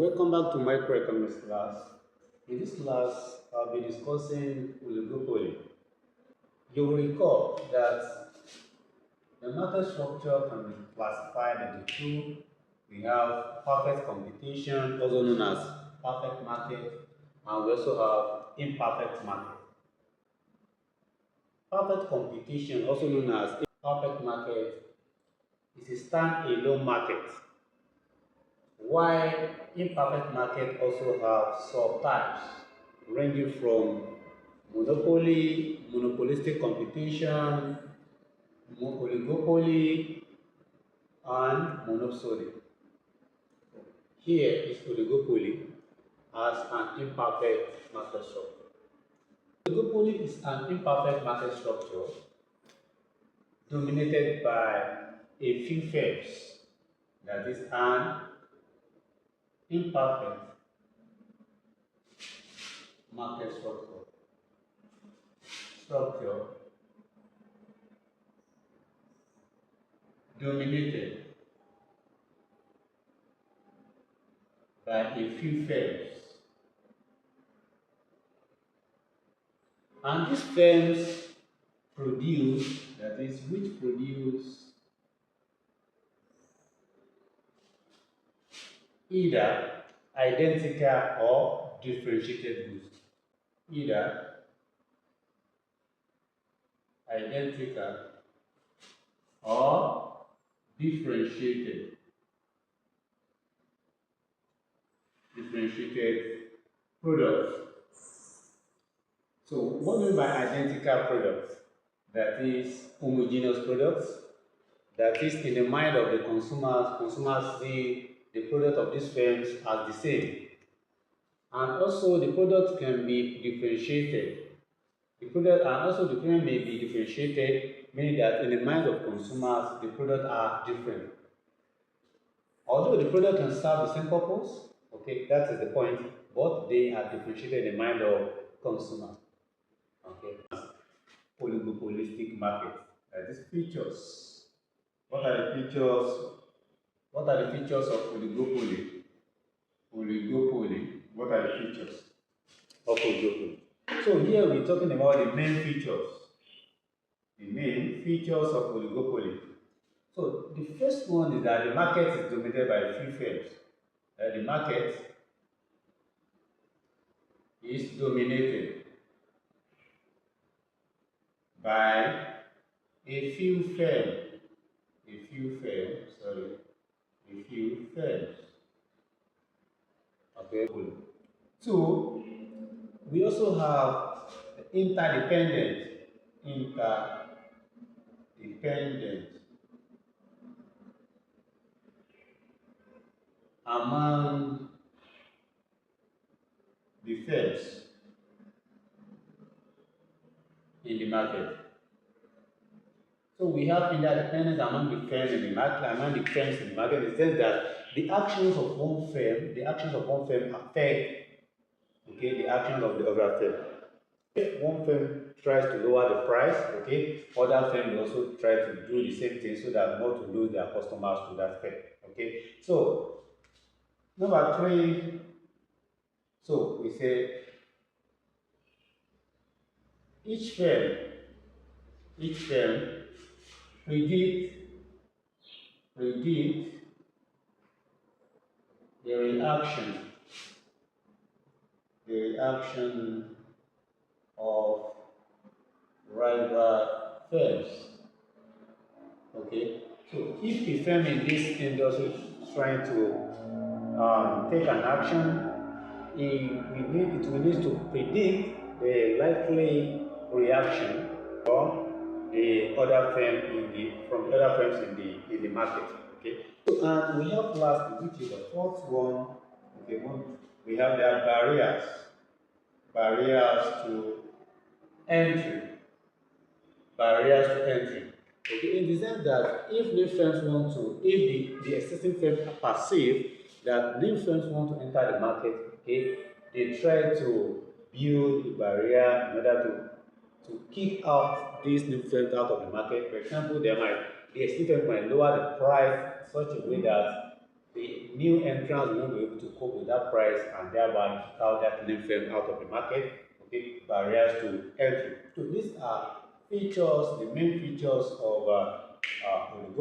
Welcome back to microeconomics class. In this class, I'll be discussing oligopoly. You will recall that the market structure can be classified into two. We have perfect competition, also known as perfect market, and we also have imperfect market. Perfect competition, also known as imperfect market, is a stand-alone market, while imperfect market also have subtypes ranging from monopoly, monopolistic competition, oligopoly, and monopoly. Here is oligopoly as an imperfect market structure. Oligopoly is an imperfect market structure dominated by a few firms, that is an imperfect market structure dominated by a few firms. And these firms produce, that is, which produce either identical or differentiated goods. Either identical or differentiated products. So what do we mean by identical products? That is homogeneous products. That is, in the mind of the consumers see the product of these firms as the same. And also the product can be differentiated. And also the product may be differentiated, meaning that in the mind of consumers, the products are different. Although the product can serve the same purpose, okay, that is the point, but they are differentiated in the mind of consumers. Okay. Oligopolistic market. These features. What are the features? What are the features of oligopoly? Oligopoly. What are the features of oligopoly? So here we're talking about the main features. The main features of oligopoly. So the first one is that the market is dominated by a few firms. The market is dominated by a few firms. Okay. So we also have interdependent among the firms in the market. So we have interdependence among the firms in the market, in the sense that the actions of one firm affect, okay, the actions of the other firm. If one firm tries to lower the price, okay, other firms will also try to do the same thing so that not to lose their customers to that firm. Okay. So number 3, so we say each firm predict the reaction of rival firms. Okay, so if a firm in this industry is trying to take an action, it will need to predict the likely reaction from the other from the other firms in the market. Okay, so, and we have last, which is the fourth one. Okay, we have their barriers to entry. Okay, in the sense that if new firms if the existing firms perceive that new firms want to enter the market, okay, they try to build a barrier in order to kick out these new firms out of the market. For example, the existing firms might lower the price in such a way that the new entrants will not be able to cope with that price and thereby kick out that name firm out of the market. Okay, barriers to entry. So these are features, the main features of oligopoly.